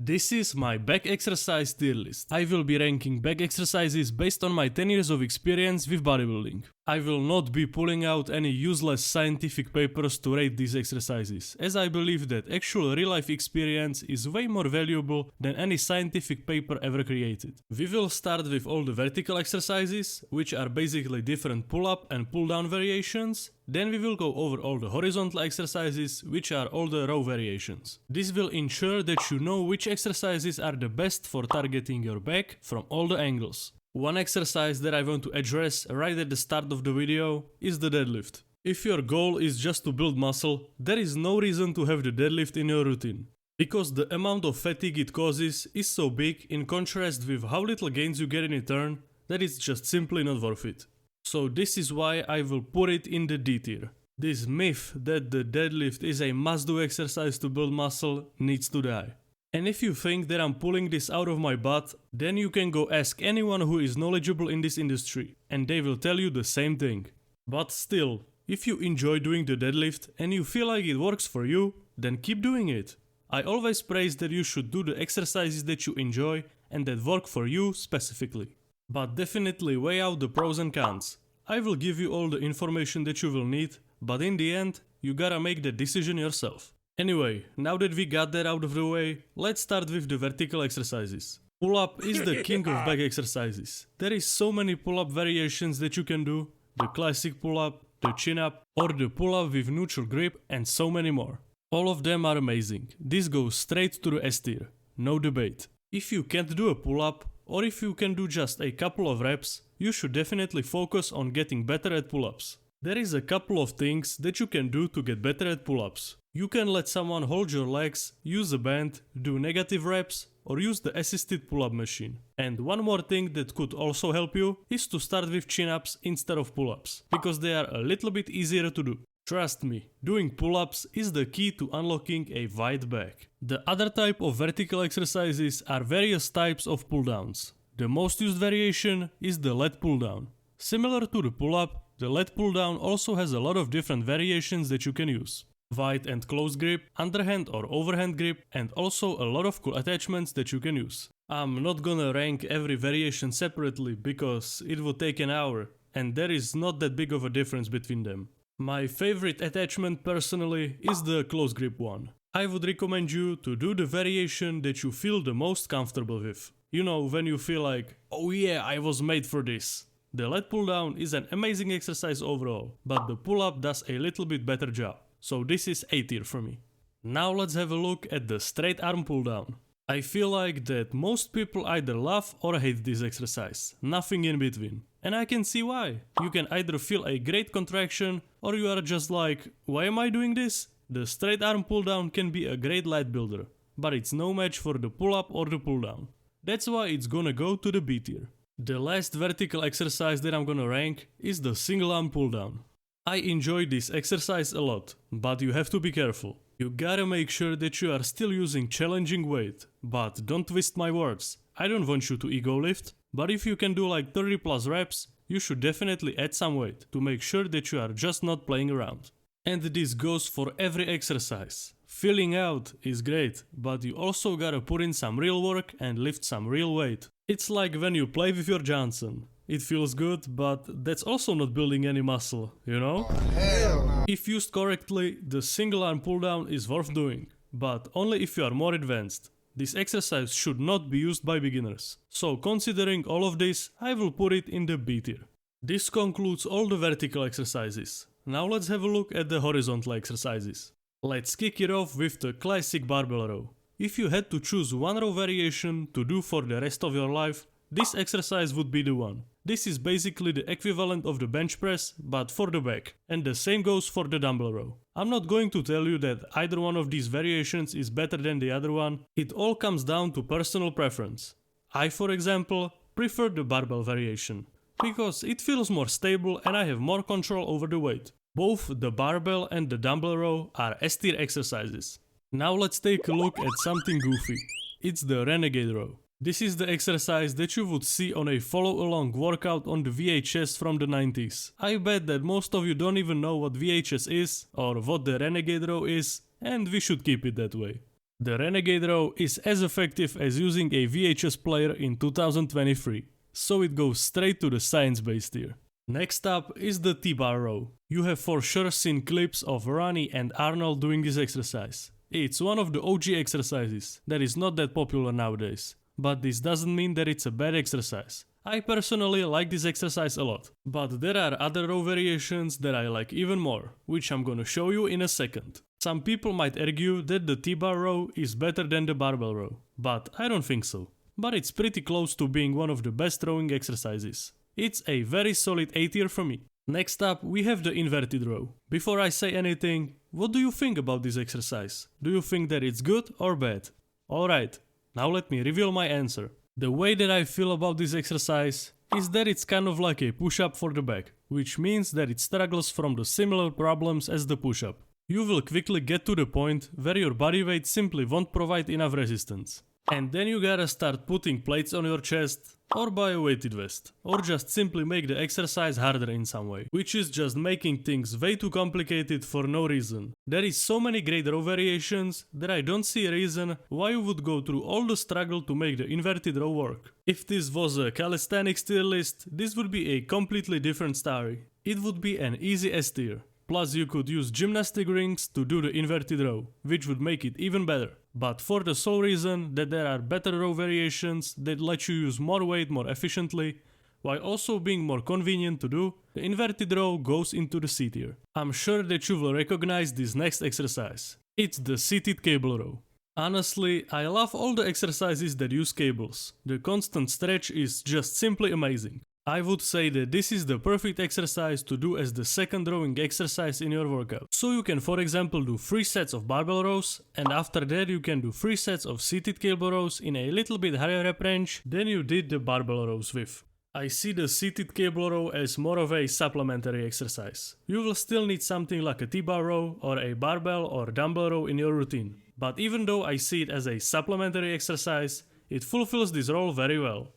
This is my back exercise tier list. I will be ranking back exercises based on my 10 years of experience with bodybuilding. I will not be pulling out any useless scientific papers to rate these exercises, as I believe that actual real-life experience is way more valuable than any scientific paper ever created. We will start with all the vertical exercises, which are basically different pull-up and pull-down variations. Then we will go over all the horizontal exercises, which are all the row variations. This will ensure that you know which exercises are the best for targeting your back from all the angles. One exercise that I want to address right at the start of the video is the deadlift. If your goal is just to build muscle, there is no reason to have the deadlift in your routine, because the amount of fatigue it causes is so big in contrast with how little gains you get in return that it's just simply not worth it. So this is why I will put it in the D tier. This myth that the deadlift is a must-do exercise to build muscle needs to die. And if you think that I'm pulling this out of my butt, then you can go ask anyone who is knowledgeable in this industry, and they will tell you the same thing. But still, if you enjoy doing the deadlift and you feel like it works for you, then keep doing it. I always praise that you should do the exercises that you enjoy and that work for you specifically. But definitely weigh out the pros and cons. I will give you all the information that you will need, but in the end, you gotta make the decision yourself. Anyway, now that we got that out of the way, let's start with the vertical exercises. Pull-up is the king of back exercises. There is so many pull-up variations that you can do, the classic pull-up, the chin-up, or the pull-up with neutral grip, and so many more. All of them are amazing. This goes straight to the S tier, no debate. If you can't do a pull-up, or if you can do just a couple of reps, you should definitely focus on getting better at pull-ups. There is a couple of things that you can do to get better at pull-ups. You can let someone hold your legs, use a band, do negative reps, or use the assisted pull-up machine. And one more thing that could also help you is to start with chin-ups instead of pull-ups, because they are a little bit easier to do. Trust me, doing pull-ups is the key to unlocking a wide back. The other type of vertical exercises are various types of pull-downs. The most used variation is the lat pull-down. Similar to the pull-up, the lat pull-down also has a lot of different variations that you can use. Wide and close grip, underhand or overhand grip, and also a lot of cool attachments that you can use. I'm not gonna rank every variation separately because it would take an hour, and there is not that big of a difference between them. My favorite attachment personally is the close grip one. I would recommend you to do the variation that you feel the most comfortable with. You know, when you feel like, oh yeah, I was made for this. The lat pull down is an amazing exercise overall, but the pull up does a little bit better job. So this is A tier for me. Now let's have a look at the straight arm pull down. I feel like that most people either love or hate this exercise, nothing in between. And I can see why. You can either feel a great contraction or you are just like, why am I doing this? The straight arm pull down can be a great lat builder, but it's no match for the pull up or the pull down. That's why it's gonna go to the B tier. The last vertical exercise that I'm gonna rank is the single arm pull down. I enjoy this exercise a lot, but you have to be careful. You gotta make sure that you are still using challenging weight, but don't twist my words. I don't want you to ego lift, but if you can do like 30 plus reps, you should definitely add some weight to make sure that you are just not playing around. And this goes for every exercise. Filling out is great, but you also gotta put in some real work and lift some real weight. It's like when you play with your Johnson. It feels good, but that's also not building any muscle, you know? Oh, hell no. If used correctly, the single arm pull down is worth doing, but only if you are more advanced. This exercise should not be used by beginners. So considering all of this, I will put it in the B tier. This concludes all the vertical exercises. Now let's have a look at the horizontal exercises. Let's kick it off with the classic barbell row. If you had to choose one row variation to do for the rest of your life, this exercise would be the one. This is basically the equivalent of the bench press, but for the back. And the same goes for the dumbbell row. I'm not going to tell you that either one of these variations is better than the other one. It all comes down to personal preference. I, for example, prefer the barbell variation, because it feels more stable and I have more control over the weight. Both the barbell and the dumbbell row are S tier exercises. Now let's take a look at something goofy. It's the renegade row. This is the exercise that you would see on a follow-along workout on the VHS from the 90s. I bet that most of you don't even know what VHS is or what the renegade row is, and we should keep it that way. The renegade row is as effective as using a VHS player in 2023, so it goes straight to the science-based tier. Next up is the T-bar row. You have for sure seen clips of Ronnie and Arnold doing this exercise. It's one of the OG exercises that is not that popular nowadays, but this doesn't mean that it's a bad exercise. I personally like this exercise a lot, but there are other row variations that I like even more, which I'm gonna show you in a second. Some people might argue that the T-bar row is better than the barbell row, but I don't think so. But it's pretty close to being one of the best rowing exercises. It's a very solid A tier for me. Next up, we have the inverted row. Before I say anything, what do you think about this exercise? Do you think that it's good or bad? Alright, now let me reveal my answer. The way that I feel about this exercise is that it's kind of like a push-up for the back, which means that it struggles from the similar problems as the push-up. You will quickly get to the point where your body weight simply won't provide enough resistance. And then you gotta start putting plates on your chest, or buy a weighted vest, or just simply make the exercise harder in some way, which is just making things way too complicated for no reason. There is so many great row variations that I don't see a reason why you would go through all the struggle to make the inverted row work. If this was a calisthenics tier list, this would be a completely different story. It would be an easy S tier. Plus you could use gymnastic rings to do the inverted row, which would make it even better. But for the sole reason that there are better row variations that let you use more weight more efficiently, while also being more convenient to do, the inverted row goes into the C tier. I'm sure that you will recognize this next exercise. It's the seated cable row. Honestly, I love all the exercises that use cables. The constant stretch is just simply amazing. I would say that this is the perfect exercise to do as the second rowing exercise in your workout. So you can for example do 3 sets of barbell rows, and after that you can do 3 sets of seated cable rows in a little bit higher rep range than you did the barbell rows with. I see the seated cable row as more of a supplementary exercise. You will still need something like a T-bar row or a barbell or dumbbell row in your routine. But even though I see it as a supplementary exercise, it fulfills this role very well.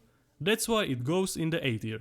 That's why it goes in the A tier.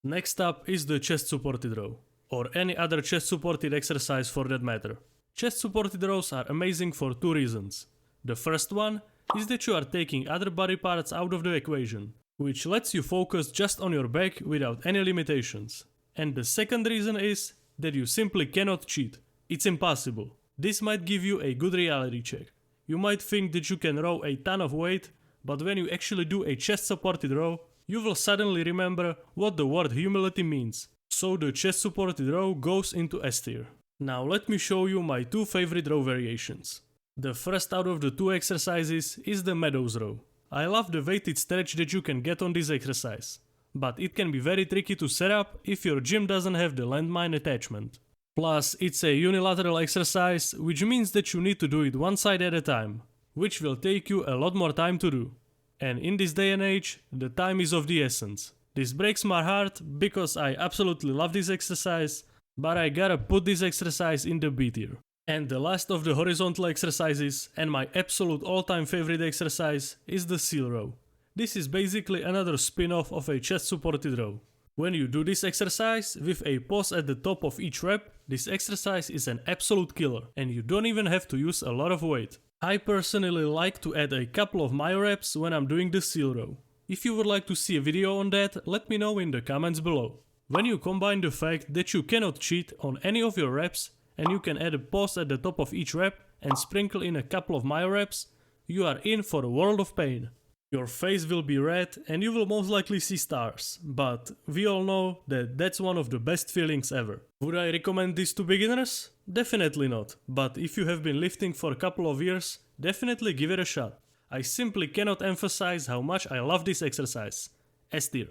Next up is the chest supported row, or any other chest supported exercise for that matter. Chest supported rows are amazing for 2 reasons. The first one is that you are taking other body parts out of the equation, which lets you focus just on your back without any limitations. And the second reason is that you simply cannot cheat. It's impossible. This might give you a good reality check. You might think that you can row a ton of weight, but when you actually do a chest supported row, you will suddenly remember what the word humility means. So the chest supported row goes into S tier. Now let me show you my 2 favorite row variations. The first out of the 2 exercises is the meadows row. I love the weighted stretch that you can get on this exercise, but it can be very tricky to set up if your gym doesn't have the landmine attachment. Plus it's a unilateral exercise, which means that you need to do it one side at a time, which will take you a lot more time to do. And in this day and age, the time is of the essence. This breaks my heart because I absolutely love this exercise, but I gotta put this exercise in the B tier. And the last of the horizontal exercises, and my absolute all-time favorite exercise, is the seal row. This is basically another spin-off of a chest supported row. When you do this exercise with a pause at the top of each rep, this exercise is an absolute killer, and you don't even have to use a lot of weight. I personally like to add a couple of myo reps when I'm doing the seal row. If you would like to see a video on that, let me know in the comments below. When you combine the fact that you cannot cheat on any of your reps, and you can add a pause at the top of each rep and sprinkle in a couple of myo reps, you are in for a world of pain. Your face will be red and you will most likely see stars, but we all know that that's one of the best feelings ever. Would I recommend this to beginners? Definitely not, but if you have been lifting for a couple of years, definitely give it a shot. I simply cannot emphasize how much I love this exercise. S tier.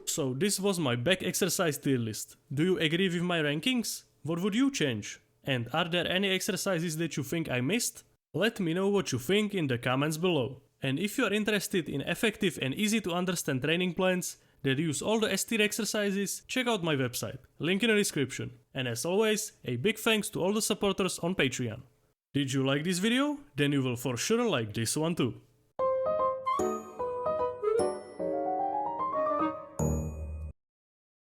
So this was my back exercise tier list. Do you agree with my rankings? What would you change? And are there any exercises that you think I missed? Let me know what you think in the comments below. And if you are interested in effective and easy to understand training plans that use all the S tier exercises, check out my website, link in the description. And as always, a big thanks to all the supporters on Patreon. Did you like this video? Then you will for sure like this one too.